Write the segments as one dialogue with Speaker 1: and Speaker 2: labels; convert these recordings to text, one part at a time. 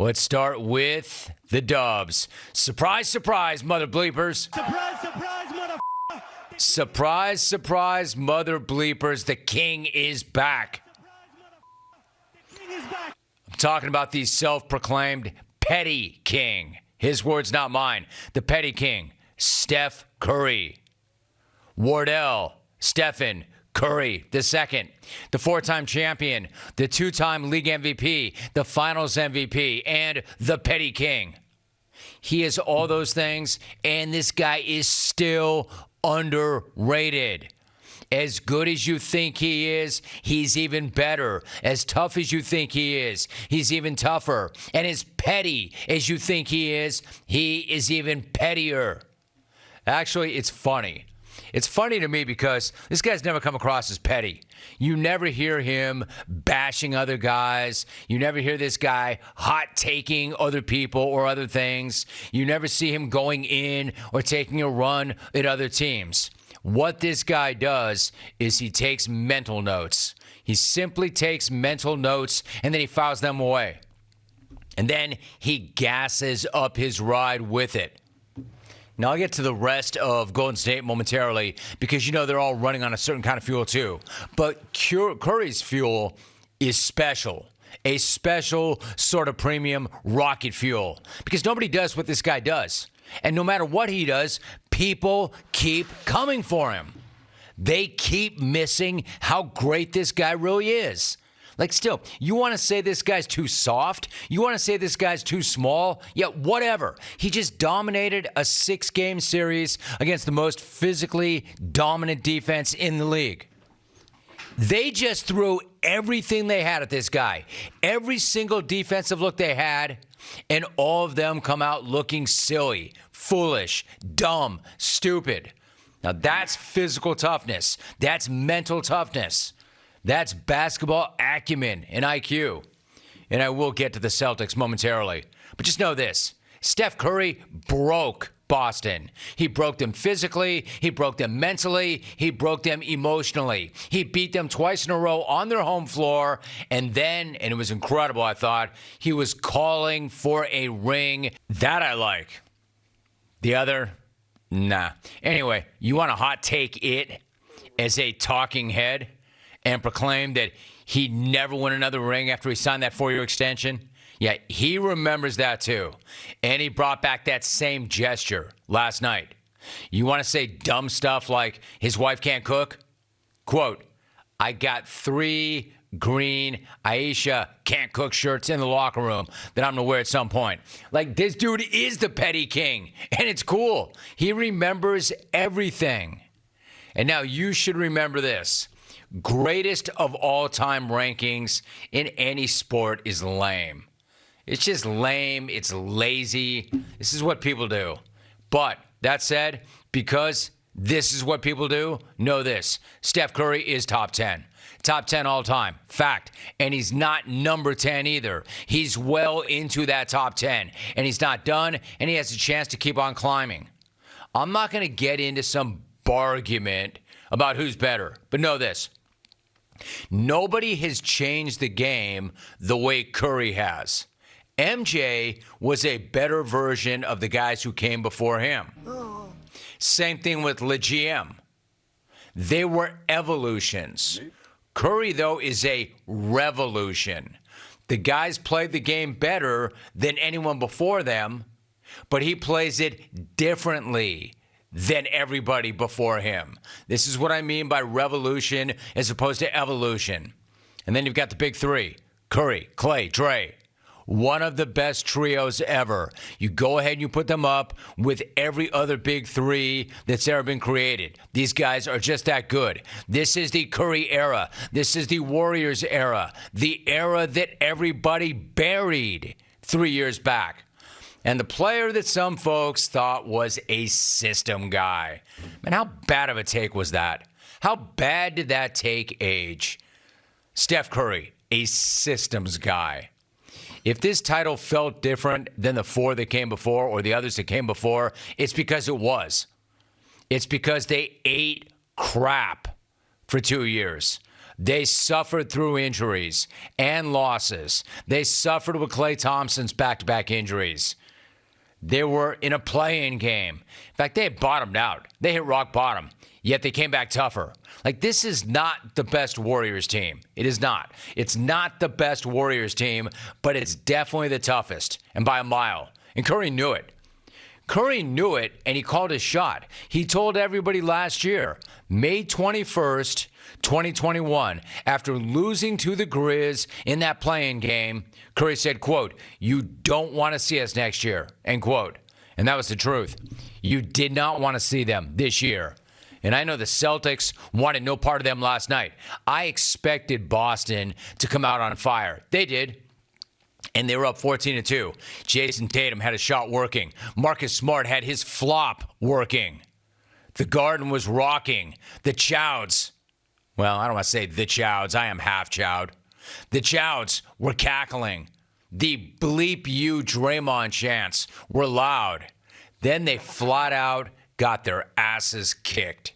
Speaker 1: Let's start with the Dubs. Surprise, surprise, mother bleepers.
Speaker 2: Surprise, surprise, mother.
Speaker 1: Surprise, surprise, mother bleepers. The king is back.
Speaker 2: The king is back.
Speaker 1: I'm talking about the self-proclaimed petty king. His words, not mine. The petty king, Steph Curry. Wardell Stephen Curry II, the four-time champion, the two-time league MVP, the finals MVP, and the petty king. He is all those things, and this guy is still underrated. As good as you think he is, he's even better. As tough as you think he is, he's even tougher. And as petty as you think he is even pettier. Actually, it's funny. It's funny to me because this guy's never come across as petty. You never hear him bashing other guys. You never hear this guy hot-taking other people or other things. You never see him going in or taking a run at other teams. What this guy does is he takes mental notes. He simply takes mental notes and then he files them away. And then he gasses up his ride with it. Now, I'll get to the rest of Golden State momentarily because, you know, they're all running on a certain kind of fuel too. But Curry's fuel is special. A special sort of premium rocket fuel. Because nobody does what this guy does. And no matter what he does, people keep coming for him. They keep missing how great this guy really is. Like, still, you want to say this guy's too soft? You want to say this guy's too small? Yeah, whatever. He just dominated a 6-game series against the most physically dominant defense in the league. They just threw everything they had at this guy. Every single defensive look they had, and all of them come out looking silly, foolish, dumb, stupid. Now, that's physical toughness. That's mental toughness. That's basketball acumen and IQ. And I will get to the Celtics momentarily. But just know this. Steph Curry broke Boston. He broke them physically. He broke them mentally. He broke them emotionally. He beat them twice in a row on their home floor. And then, and it was incredible, I thought, he was calling for a ring. That I like. The other, nah. Anyway, you want to hot take it as a talking head? And proclaimed that he'd never win another ring after he signed that 4-year extension? Yeah, he remembers that too. And he brought back that same gesture last night. You want to say dumb stuff like his wife can't cook? Quote, I got 3 green Aisha can't cook shirts in the locker room that I'm going to wear at some point. Like, this dude is the petty king. And it's cool. He remembers everything. And now you should remember this. Greatest of all-time rankings in any sport is lame. It's just lame. It's lazy. This is what people do. But that said, because this is what people do, know this. Steph Curry is top 10. Top 10 all time. Fact. And he's not number 10 either. He's well into that top 10. And he's not done, and he has a chance to keep on climbing. I'm not going to get into some argument about who's better. But know this. Nobody has changed the game the way Curry has. MJ was a better version of the guys who came before him. Same thing with LeGM. They were evolutions. Curry, though, is a revolution. The guys played the game better than anyone before them, but he plays it differently than everybody before him. This is what I mean by revolution as opposed to evolution. And then you've got the big 3, Curry, Clay, Dre. One of the best trios ever. You go ahead and you put them up with every other big 3 that's ever been created. These guys are just that good. This is the Curry era. This is the Warriors era. The era that everybody buried 3 years back. And the player that some folks thought was a system guy. Man, how bad of a take was that? How bad did that take age? Steph Curry, a systems guy. If this title felt different than the 4 that came before or the others that came before, it's because it was. It's because they ate crap for 2 years. They suffered through injuries and losses. They suffered with Klay Thompson's back-to-back injuries. They were in a play-in game. In fact, they had bottomed out. They hit rock bottom, yet they came back tougher. Like, this is not the best Warriors team. It is not. It's not the best Warriors team, but it's definitely the toughest, and by a mile. And Curry knew it. Curry knew it, and he called his shot. He told everybody last year, May 21st, 2021, after losing to the Grizz in that play-in game, Curry said, quote, "You don't want to see us next year," end quote. And that was the truth. You did not want to see them this year. And I know the Celtics wanted no part of them last night. I expected Boston to come out on fire. They did. And they were up 14-2. Jason Tatum had a shot working. Marcus Smart had his flop working. The Garden was rocking. The Chouds, well, I don't want to say the Chouds. I am half Choud. The Chouds were cackling. The bleep you Draymond chants were loud. Then they flat out got their asses kicked.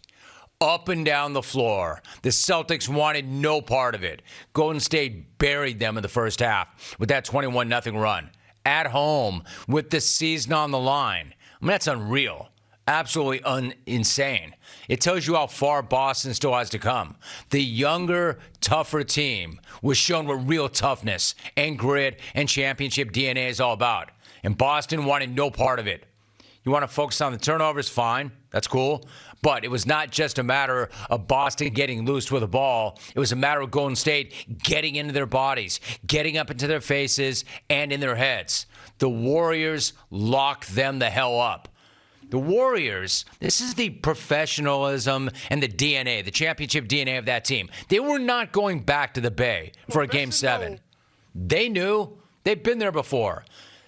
Speaker 1: Up and down the floor. The Celtics wanted no part of it. Golden State buried them in the first half with that 21-0 run. At home with the season on the line. I mean, that's unreal. Absolutely insane. It tells you how far Boston still has to come. The younger, tougher team was shown what real toughness and grit and championship DNA is all about. And Boston wanted no part of it. You want to focus on the turnovers? Fine. That's cool. But it was not just a matter of Boston getting loose with the ball. It was a matter of Golden State getting into their bodies, getting up into their faces and in their heads. The Warriors locked them the hell up. The Warriors, this is the professionalism and the DNA, the championship DNA of that team. They were not going back to the Bay for a Game 7. They knew. They've been there before.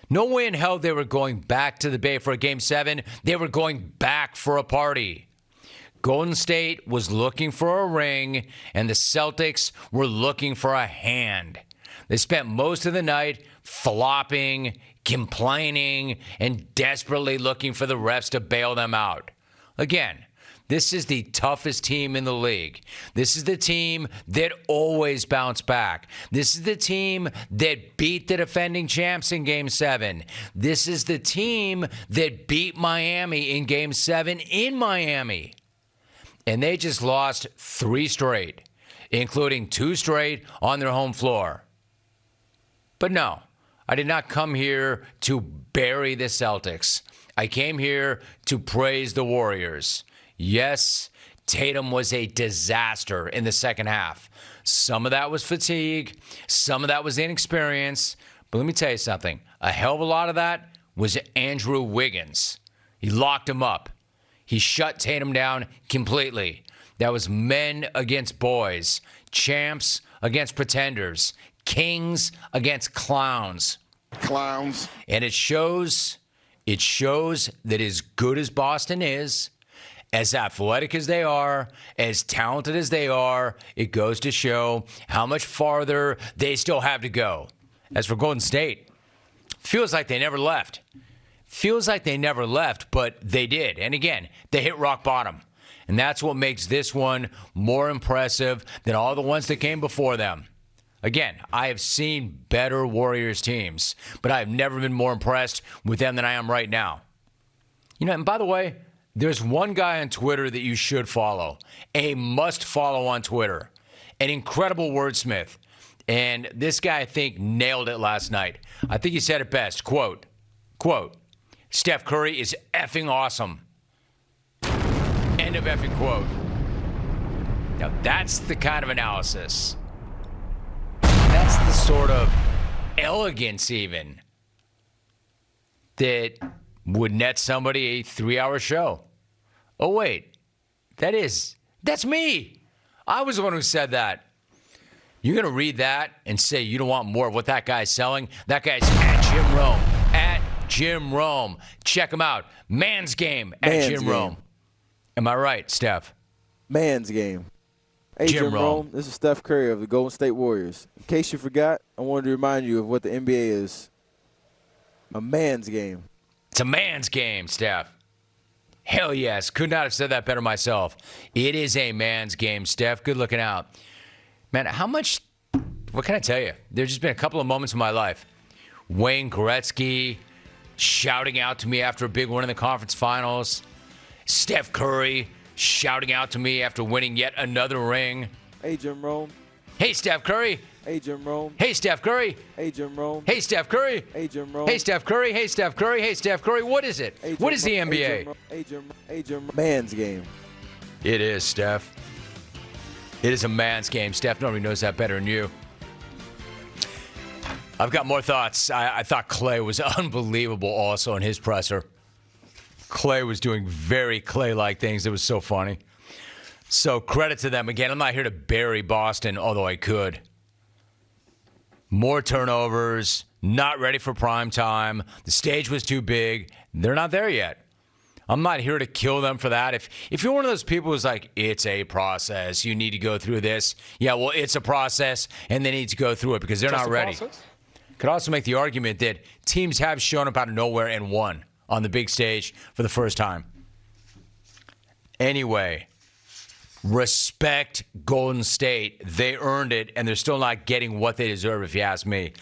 Speaker 1: No way in hell they were going back to the Bay for a Game 7. They were going back for a party. Golden State was looking for a ring, and the Celtics were looking for a hand. They spent most of the night flopping, complaining, and desperately looking for the refs to bail them out. Again, this is the toughest team in the league. This is the team that always bounced back. This is the team that beat the defending champs in Game 7. This is the team that beat Miami in Game 7 in Miami. And they just lost 3 straight, including 2 straight on their home floor. But no, I did not come here to bury the Celtics. I came here to praise the Warriors. Yes, Tatum was a disaster in the second half. Some of that was fatigue. Some of that was inexperience. But let me tell you something. A hell of a lot of that was Andrew Wiggins. He locked him up. He shut Tatum down completely. That was men against boys, champs against pretenders, kings against clowns.
Speaker 3: Clowns.
Speaker 1: And it shows that as good as Boston is, as athletic as they are, as talented as they are, it goes to show how much farther they still have to go. As for Golden State, feels like they never left. Feels like they never left, but they did. And again, they hit rock bottom. And that's what makes this one more impressive than all the ones that came before them. Again, I have seen better Warriors teams, but I have never been more impressed with them than I am right now. You know, and by the way, there's one guy on Twitter that you should follow, a must follow on Twitter, an incredible wordsmith. And this guy, I think, nailed it last night. I think he said it best. Quote, Steph Curry is effing awesome. End of effing quote. Now, that's the kind of analysis. That's the sort of elegance, even, that would net somebody a 3-hour show. Oh, wait. That's me. I was the one who said that. You're going to read that and say you don't want more of what that guy's selling? That guy's at Jim Rome. At Jim Rome. Check him out. Man's Game at Jim Rome. Am I right, Steph?
Speaker 4: Man's Game. Hey,
Speaker 1: Jim
Speaker 4: Jim Rome. This is Steph Curry of the Golden State Warriors. In case you forgot, I wanted to remind you of what the NBA is. A man's game.
Speaker 1: It's a man's game, Steph. Hell yes. Could not have said that better myself. It is a man's game, Steph. Good looking out. Man, what can I tell you? There's just been a couple of moments in my life. Wayne Gretzky shouting out to me after a big win in the conference finals. Steph Curry shouting out to me after winning yet another ring.
Speaker 4: Hey, Jim Rome.
Speaker 1: Hey, Steph Curry.
Speaker 4: Hey, Jim Rome.
Speaker 1: Hey, Steph Curry.
Speaker 4: Hey, Jim Rome.
Speaker 1: Hey, Steph Curry.
Speaker 4: Hey, Jim Rome.
Speaker 1: Hey, Steph Curry. Hey, Steph Curry. Hey, Steph Curry. What is it?
Speaker 4: Hey,
Speaker 1: What is the
Speaker 4: Jim
Speaker 1: NBA?
Speaker 4: Rome. Hey, Jim Rome. Man's game.
Speaker 1: It is, Steph. It is a man's game. Steph normally knows that better than you. I've got more thoughts. I thought Clay was unbelievable also in his presser. Clay was doing very Clay-like things. It was so funny. So credit to them. Again, I'm not here to bury Boston, although I could. More turnovers, not ready for prime time. The stage was too big. They're not there yet. I'm not here to kill them for that. If you're one of those people who's like, it's a process, you need to go through this. Yeah, well, it's a process, and they need to go through it because they're not ready. Could also make the argument that teams have shown up out of nowhere and won on the big stage for the first time. Anyway, respect Golden State. They earned it, and they're still not getting what they deserve, if you ask me.